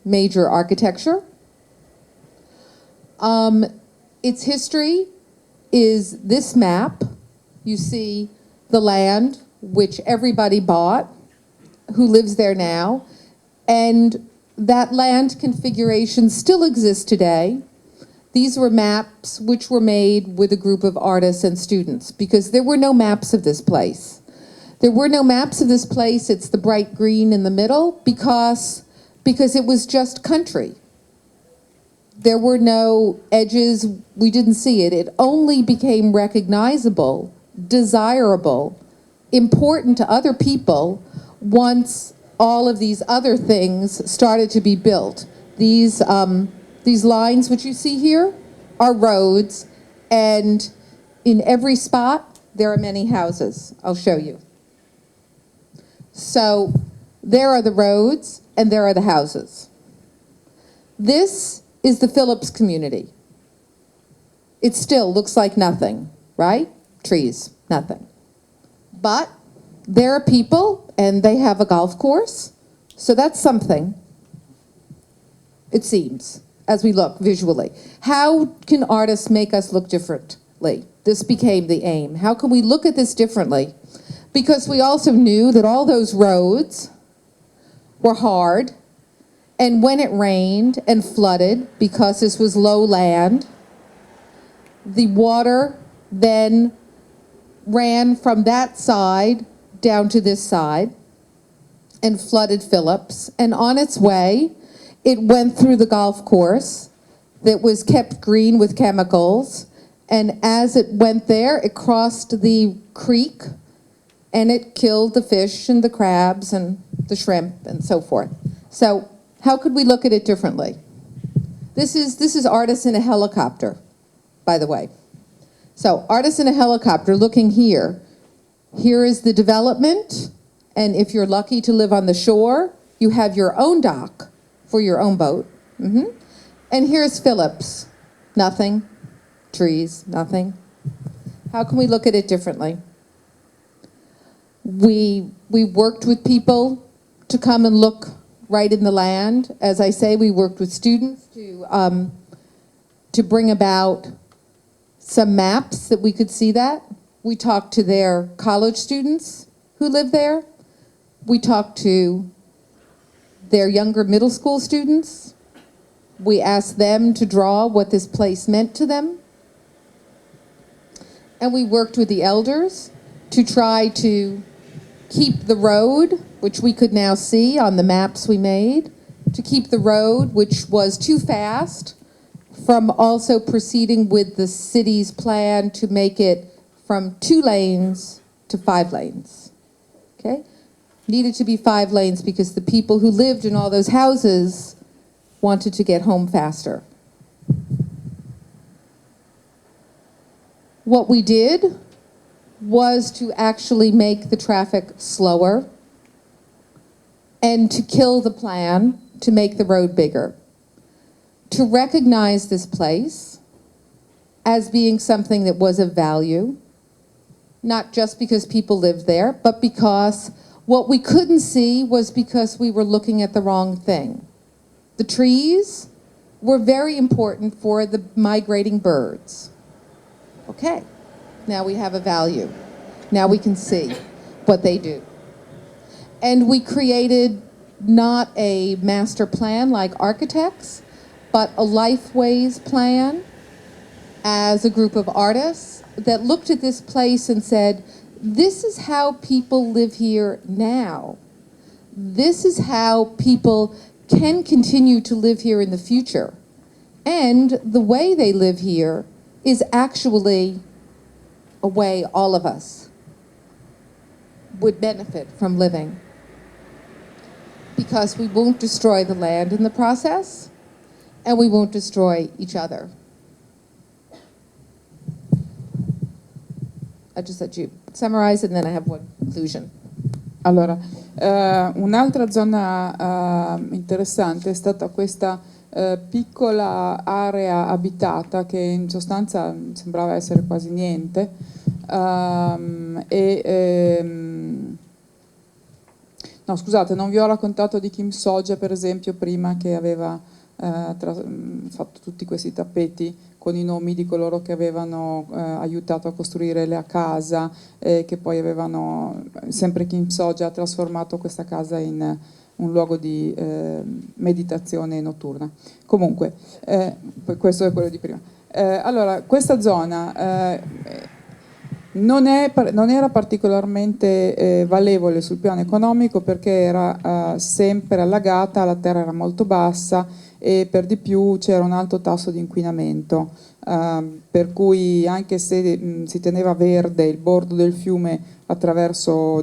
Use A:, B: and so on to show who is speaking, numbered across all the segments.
A: major architecture. Its history is this map. You see the land, which everybody bought, who lives there now, and that land configuration still exists today. These were maps which were made with a group of artists and students, because there were no maps of this place. There were no maps of this place. It's the bright green in the middle because it was just country. There were no edges. We didn't see it. It only became recognizable, desirable, important to other people once all of these other things started to be built. These lines which you see here are roads, and in every spot there are many houses. I'll show you. So there are the roads and there are the houses. This is the Phillips community. It still looks like nothing, right? Trees, nothing. But there are people and they have a golf course, so that's something, it seems, as we look visually. How can artists make us look differently? This became the aim. How can we look at this differently? Because we also knew that all those roads were hard, and when it rained and flooded, because this was low land, the water then ran from that side down to this side and flooded Phillips. And on its way, it went through the golf course that was kept green with chemicals. And as it went there, it crossed the creek and it killed the fish and the crabs and the shrimp and so forth. So how could we look at it differently? This is artists in a helicopter, by the way. So artists in a helicopter looking here. Here is the development, and if you're lucky to live on the shore, you have your own dock for your own boat. And here's Phillips. Nothing. Trees, nothing. How can we look at it differently? We worked with people to come and look right in the land. As I say, we worked with students to bring about some maps that we could see that. We talked to their college students who live there. We talked to their younger middle school students. We asked them to draw what this place meant to them. And we worked with the elders to try to keep the road, which we could now see on the maps we made, to keep the road, which was too fast, from also proceeding with the city's plan to make it from 2 lanes to 5 lanes. Okay? Needed to be 5 lanes because the people who lived in all those houses wanted to get home faster. What we did was to actually make the traffic slower and to kill the plan to make the road bigger. To recognize this place as being something that was of value, not just because people lived there, but because what we couldn't see was because we were looking at the wrong thing. The trees were very important for the migrating birds. Okay, now we have a value. Now we can see what they do. And we created not a master plan like architects, but a lifeways plan as a group of artists that looked at this place and said, this is how people live here now. This is how people can continue to live here in the future. And the way they live here is actually a way all of us would benefit from living. Because we won't destroy the land in the process, and we won't destroy each other. I just let you summarize and then I have one conclusion.
B: Allora, un'altra zona interessante è stata questa piccola area abitata che in sostanza sembrava essere quasi niente, No, scusate, non vi ho raccontato di Kim Soja, per esempio, prima, che aveva fatto tutti questi tappeti con i nomi di coloro che avevano aiutato a costruire la casa, che poi avevano, sempre Kim Soja ha trasformato questa casa in un luogo di meditazione notturna. Comunque, questo è quello di prima. Allora, questa zona non era particolarmente valevole sul piano economico, perché era sempre allagata, la terra era molto bassa e per di più c'era un alto tasso di inquinamento, per cui anche se si teneva verde il bordo del fiume attraverso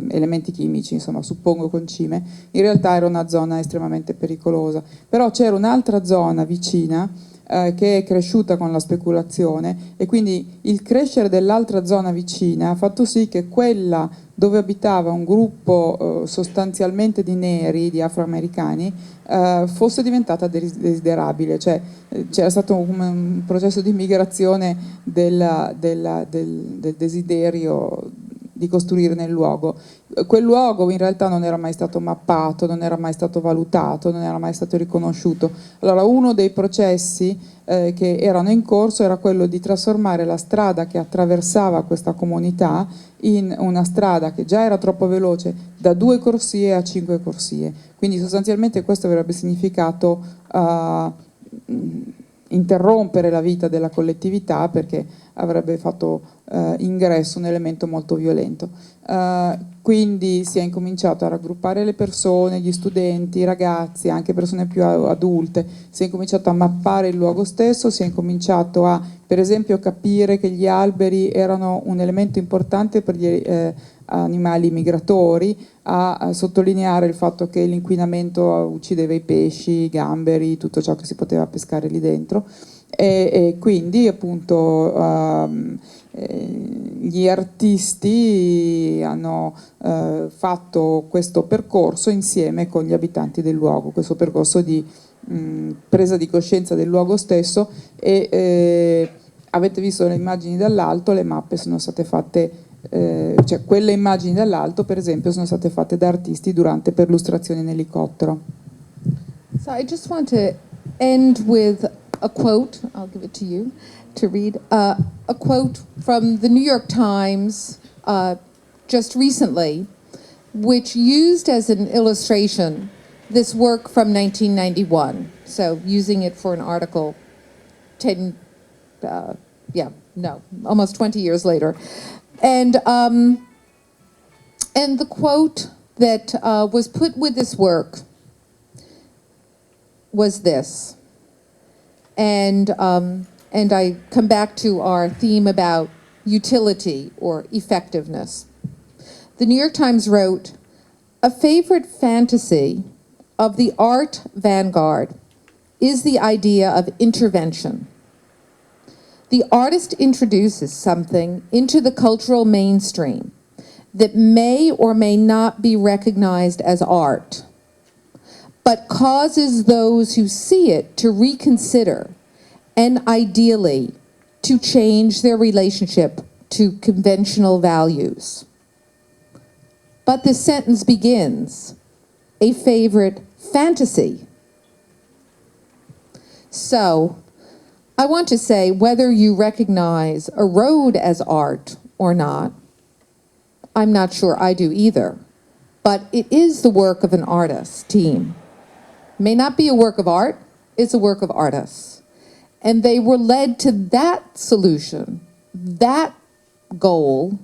B: elementi chimici, insomma, suppongo concime, in realtà era una zona estremamente pericolosa. Però c'era un'altra zona vicina che è cresciuta con la speculazione, e quindi il crescere dell'altra zona vicina ha fatto sì che quella dove abitava un gruppo sostanzialmente di neri, di afroamericani, fosse diventata desiderabile, cioè c'era stato un processo di migrazione del desiderio di costruire nel luogo. Quel luogo in realtà non era mai stato mappato, non era mai stato valutato, non era mai stato riconosciuto. Allora, uno dei processi che erano in corso era quello di trasformare la strada che attraversava questa comunità in una strada che già era troppo veloce, da 2 corsie a 5 corsie. Quindi sostanzialmente questo avrebbe significato interrompere la vita della collettività, perché avrebbe fatto ingresso un elemento molto violento. Quindi si è incominciato a raggruppare le persone, gli studenti, i ragazzi, anche persone più adulte, si è incominciato a mappare il luogo stesso, si è incominciato a, per esempio, capire che gli alberi erano un elemento importante per gli animali migratori, a sottolineare il fatto che l'inquinamento uccideva i pesci, i gamberi, tutto ciò che si poteva pescare lì dentro, e quindi appunto gli artisti hanno fatto questo percorso insieme con gli abitanti del luogo, questo percorso di presa di coscienza del luogo stesso, e avete visto le immagini dall'alto, le mappe sono state fatte, cioè quelle immagini dall'alto per esempio sono state fatte da artisti durante perlustrazioni in elicottero.
A: So I just want to end with a quote. I'll give it to you to read. A quote from the New York Times just recently, which used as an illustration this work from 1991. So using it for an article almost 20 years later. And the quote that was put with this work was this. And I come back to our theme about utility or effectiveness. The New York Times wrote, "A favorite fantasy of the art vanguard is the idea of intervention. The artist introduces something into the cultural mainstream that may or may not be recognized as art, but causes those who see it to reconsider and ideally to change their relationship to conventional values." But this sentence begins, "a favorite fantasy." So, I want to say, whether you recognize a road as art or not, I'm not sure I do either, but it is the work of an artist team. It may not be a work of art, it's a work of artists. And they were led to that solution, that goal,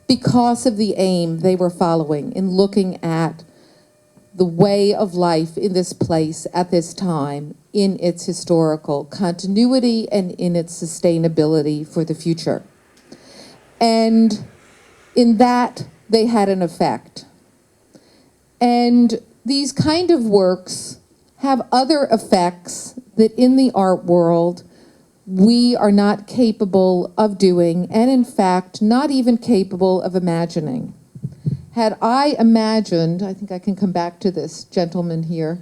A: because of the aim they were following in looking at the way of life in this place at this time, in its historical continuity and in its sustainability for the future. And in that, they had an effect. And these kind of works have other effects that in the art world we are not capable of doing, and in fact, not even capable of imagining. Had I imagined, I think I can come back to this gentleman here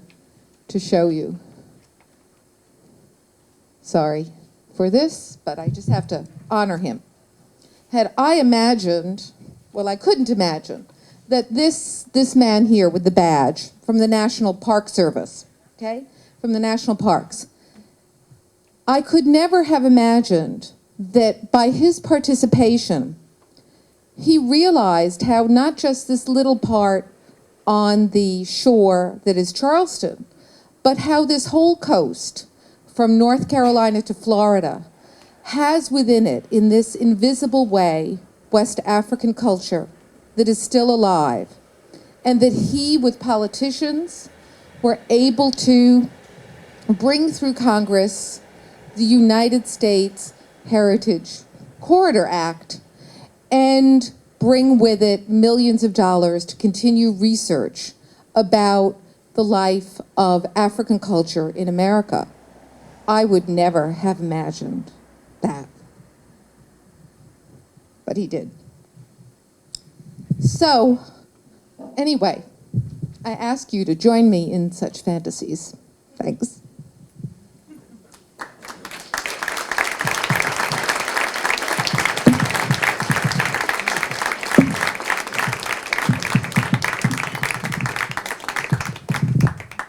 A: to show you. Sorry for this, but I just have to honor him. Had I imagined, well, I couldn't imagine that this man here with the badge from the National Park Service, okay, from the national parks, I could never have imagined that by his participation, he realized how not just this little part on the shore that is Charleston, but how this whole coast, from North Carolina to Florida, has within it, in this invisible way, West African culture that is still alive, and that he, with politicians, were able to bring through Congress the United States Heritage Corridor Act and bring with it millions of dollars to continue research about the life of African culture in America. I would never have imagined that. But he did. So, anyway, I ask you to join me in such fantasies. Thanks.